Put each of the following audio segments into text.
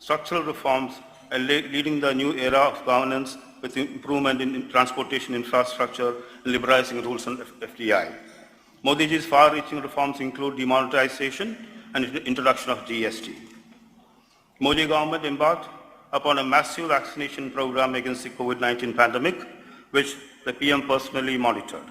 structural reforms, and leading the new era of governance with improvement in transportation infrastructure and liberalizing rules on FDI. Modi ji's far-reaching reforms include demonetization and introduction of GST. Modi government embarked upon a massive vaccination program against the COVID-19 pandemic, which the PM personally monitored.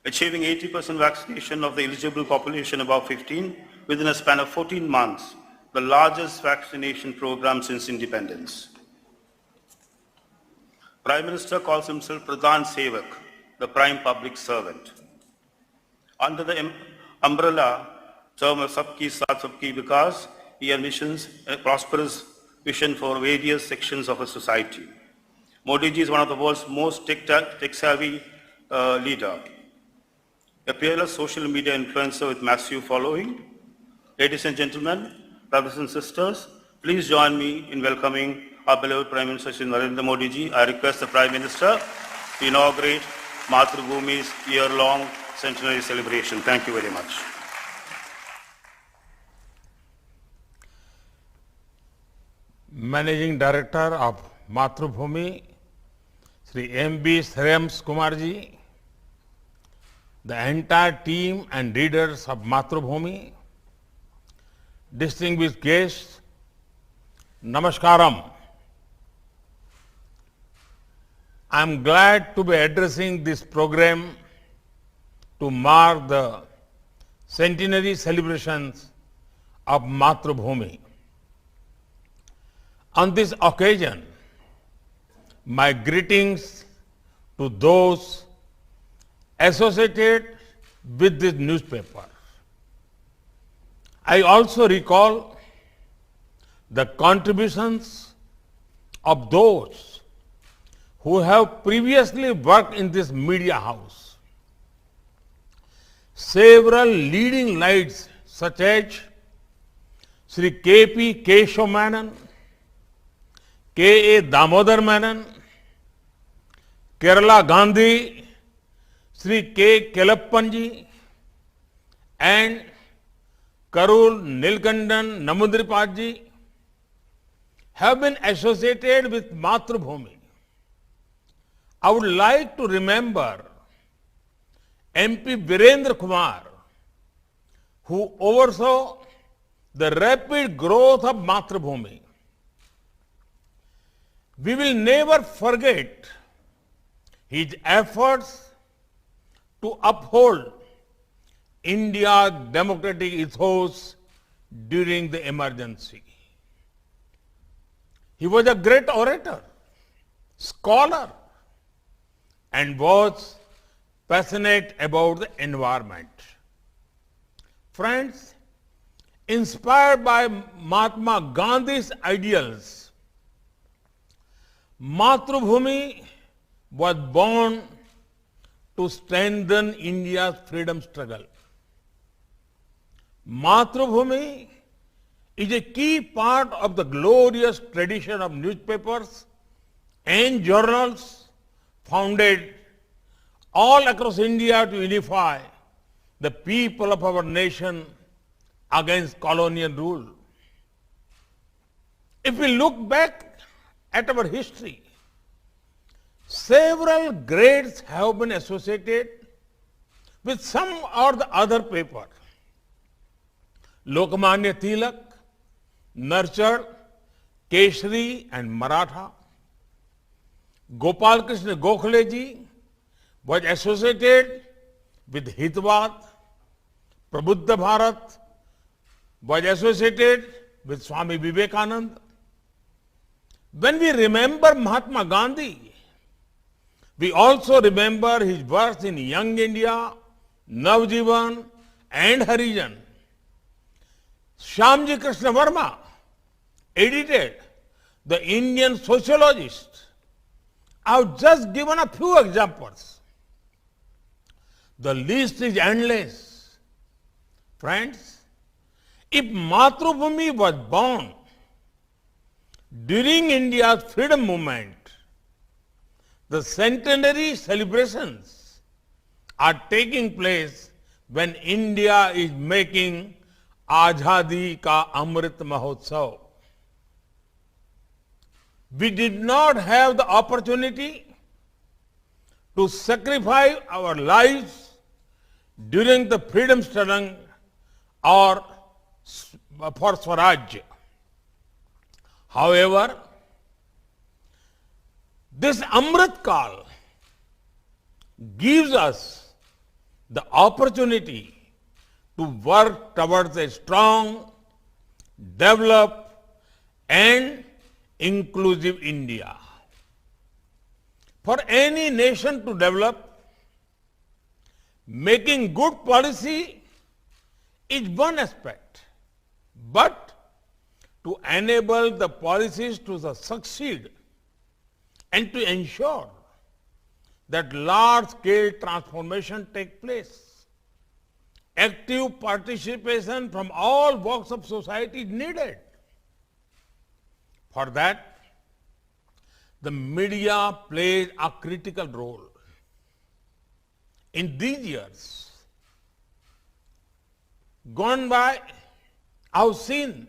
Achieving 80% vaccination of the eligible population above 15 within a span of 14 months, the largest vaccination program since independence. Prime Minister calls himself Pradhan Sevak, the prime public servant. Under the umbrella term of Sabki Saath Sabki Vikas, he envisions a prosperous vision for various sections of a society. Modi ji is one of the world's most tech-savvy leader, a peerless social media influencer with massive following. Ladies and gentlemen, brothers and sisters, please join me in welcoming our beloved Prime Minister Shri Narendra Modi ji. I request the Prime Minister to inaugurate Mathrubhumi's year-long centenary celebration. Thank you very much. Managing Director of Mathrubhumi, Shri M.B. Shreyams Kumar ji, the entire team and readers of Mathrubhumi, distinguished guests, Namaskaram. I am glad to be addressing this program to mark the centenary celebrations of Mathrubhumi. On this occasion, my greetings to those associated with this newspaper. I also recall the contributions of those who have previously worked in this media house. Several leading lights such as Sri K.P. Keshav Menon, K.A. Damodar Menon, Kerala Gandhi, Sri K. Kelappanji, and Karul Nilkandan Namudripadji have been associated with Mathrubhumi. I would like to remember MP Virendra Kumar, who oversaw the rapid growth of Mathrubhumi. We will never forget his efforts to uphold India's democratic ethos during the emergency. He was a great orator, scholar, and was passionate about the environment. Friends, inspired by Mahatma Gandhi's ideals, Mathrubhumi was born to strengthen India's freedom struggle. Mathrubhumi is a key part of the glorious tradition of newspapers and journals founded all across India to unify the people of our nation against colonial rule. If we look back at our history, several greats have been associated with some or the other paper. Lokmanya Tilak nurtured Keshri and Maratha. Gopal Krishna Gokhale ji was associated with Hitvad. Prabuddha Bharat was associated with Swami Vivekananda. When we remember Mahatma Gandhi, we also remember his works in Young India, Navjivan, and Harijan. Shyamji Krishna Verma edited the Indian Sociologist. I have just given a few examples. The list is endless. Friends, if Mathrubhumi was born during India's freedom movement, the centenary celebrations are taking place when India is making Azadi Ka Amrit Mahotsav. We did not have the opportunity to sacrifice our lives during the freedom struggle or for Swaraj. However, this Amrit Kal gives us the opportunity to work towards a strong, developed and inclusive India. For any nation to develop, making good policy is one aspect, but to enable the policies to succeed and to ensure that large-scale transformation take place, active participation from all walks of society is needed. For that, the media plays a critical role. In these years gone by, I've seen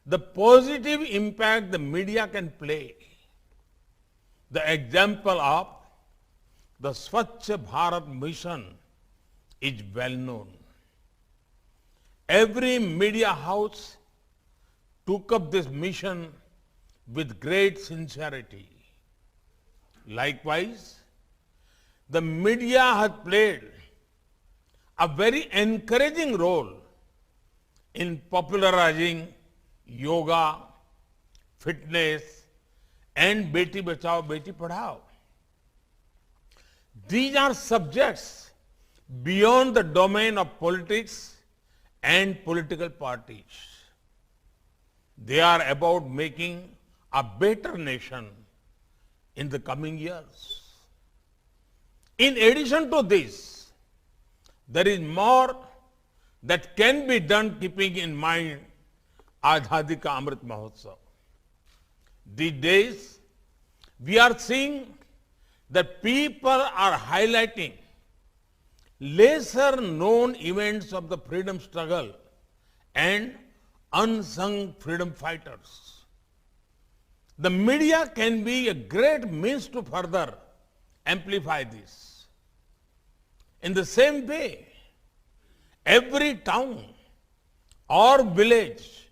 the positive impact the media can play. The example of the Swachh Bharat mission is well known. Every media house took up this mission with great sincerity. Likewise, the media has played a very encouraging role in popularizing yoga, fitness, and Beti Bachao, Beti Padhao. These are subjects beyond the domain of politics and political parties. They are about making a better nation in the coming years. In addition to this, there is more that can be done keeping in mind Azadi Ka Amrit Mahotsav. These days, we are seeing that people are highlighting lesser known events of the freedom struggle and unsung freedom fighters. The media can be a great means to further amplify this. In the same way, every town or village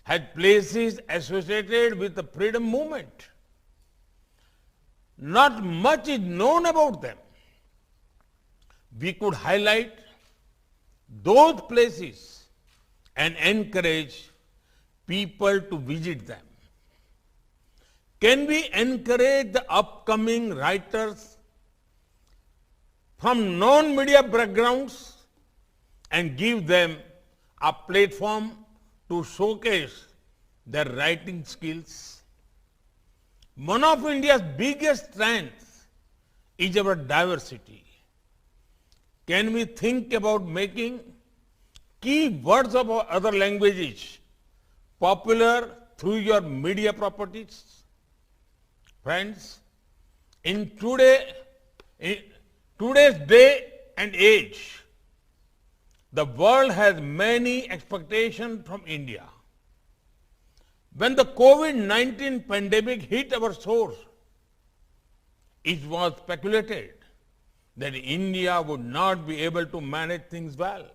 has places associated with the freedom movement. Not much is known about them. We could highlight those places and encourage people to visit them. Can we encourage the upcoming writers from non-media backgrounds and give them a platform to showcase their writing skills? One of India's biggest strengths is our diversity. Can we think about making key words of other languages popular through your media properties? Friends, in today's day and age, the world has many expectations from India. When the COVID-19 pandemic hit our shores, it was speculated that India would not be able to manage things well.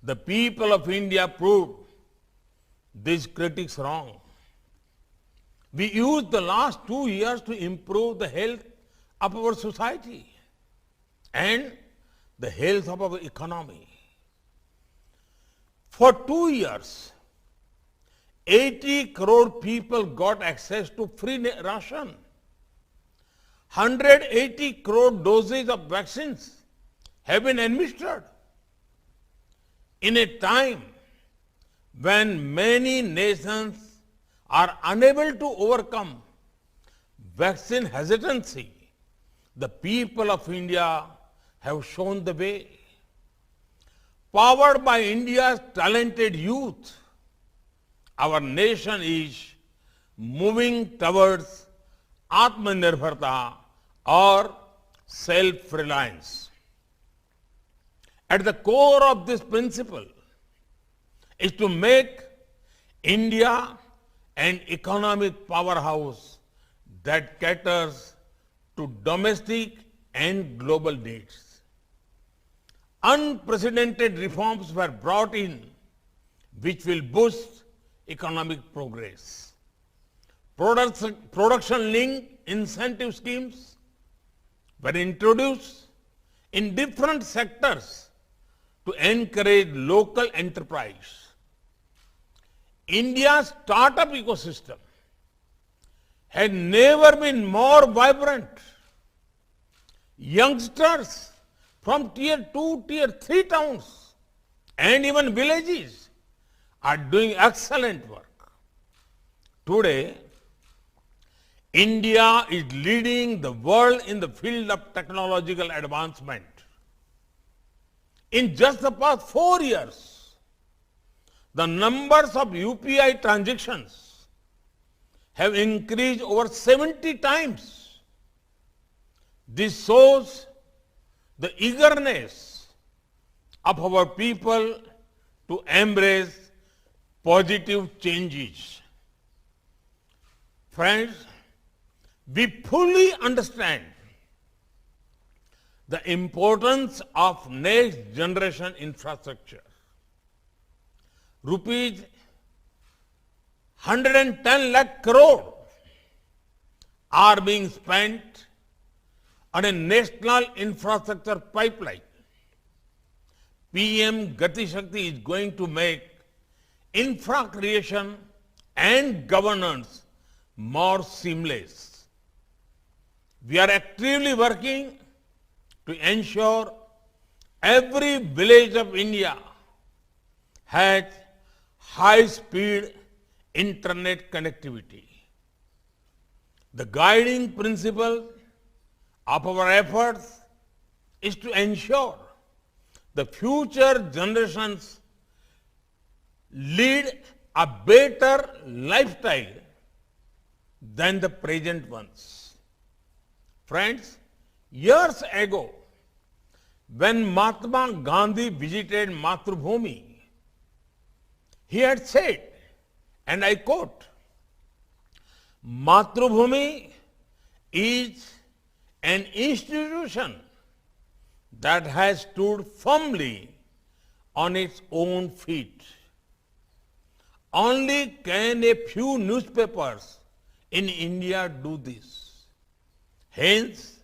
The people of India proved these critics wrong. We used the last 2 years to improve the health of our society and the health of our economy. For 2 years, 80 crore people got access to free ration. 180 crore doses of vaccines have been administered. In a time when many nations are unable to overcome vaccine hesitancy, the people of India have shown the way. Powered by India's talented youth, our nation is moving towards Atmanirbharta or self-reliance. At the core of this principle is to make India an economic powerhouse that caters to domestic and global needs. Unprecedented reforms were brought in which will boost economic progress. Production-linked incentive schemes were introduced in different sectors to encourage local enterprise. India's startup ecosystem had never been more vibrant. Youngsters from tier 2, tier 3 towns and even villages are doing excellent work. Today, India is leading the world in the field of technological advancement. In just the past 4 years, the numbers of UPI transactions have increased over 70 times. This shows the eagerness of our people to embrace positive changes. Friends, we fully understand the importance of next generation infrastructure. Rupees 110 lakh crore are being spent on a national infrastructure pipeline. PM Gati Shakti is going to make infra creation and governance more seamless. We are actively working to ensure every village of India has high-speed internet connectivity. The guiding principle of our efforts is to ensure the future generations lead a better lifestyle than the present ones. Friends, years ago, when Mahatma Gandhi visited Mathrubhumi, he had said, and I quote, "Mathrubhumi is an institution that has stood firmly on its own feet. Only can a few newspapers in India do this. Hence,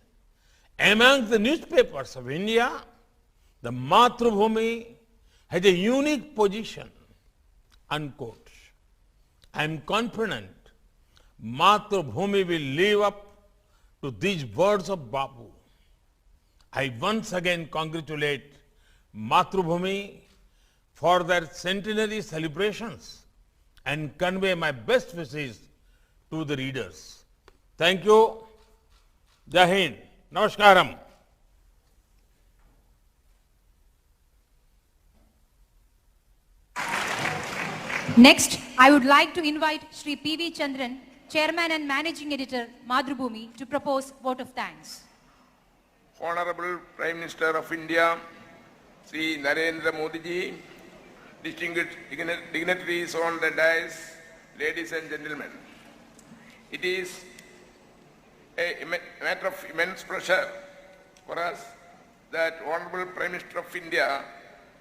among the newspapers of India, the Mathrubhumi has a unique position." Unquote. I am confident Mathrubhumi will live up to these words of Bapu. I once again congratulate Mathrubhumi for their centenary celebrations and convey my best wishes to the readers. Thank you. Jai Hind. Namaskaram. Next, I would like to invite Shri P.V. Chandran, Chairman and Managing Editor, Mathrubhumi, to propose vote of thanks. Honorable Prime Minister of India, Sri Narendra Modi ji, distinguished dignitaries on the dais, ladies and gentlemen. It is a matter of immense pleasure for us that Honorable Prime Minister of India,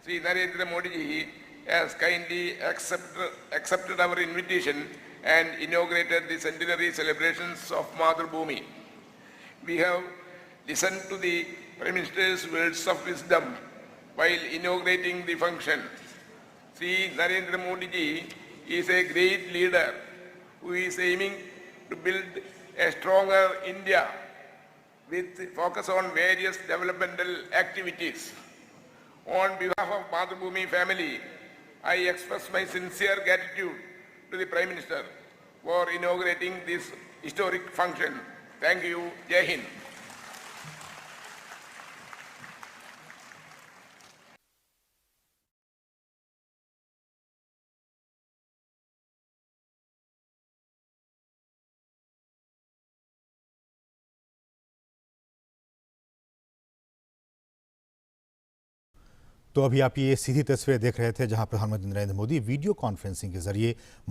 Sri Narendra Modi ji, has kindly accepted our invitation and inaugurated the centenary celebrations of Mathrubhumi. We have listened to the Prime Minister's words of wisdom while inaugurating the function. Sri Narendra Modi ji is a great leader who is aiming to build a stronger India with focus on various developmental activities. On behalf of Mathrubhumi family, I express my sincere gratitude to the Prime Minister for inaugurating this historic function. Thank you. Jai Hind. तो अभी आप ये सीधी तस्वीरें देख रहे थे जहां प्रधानमंत्री नरेंद्र मोदी वीडियो कॉन्फ्रेंसिंग के जरिए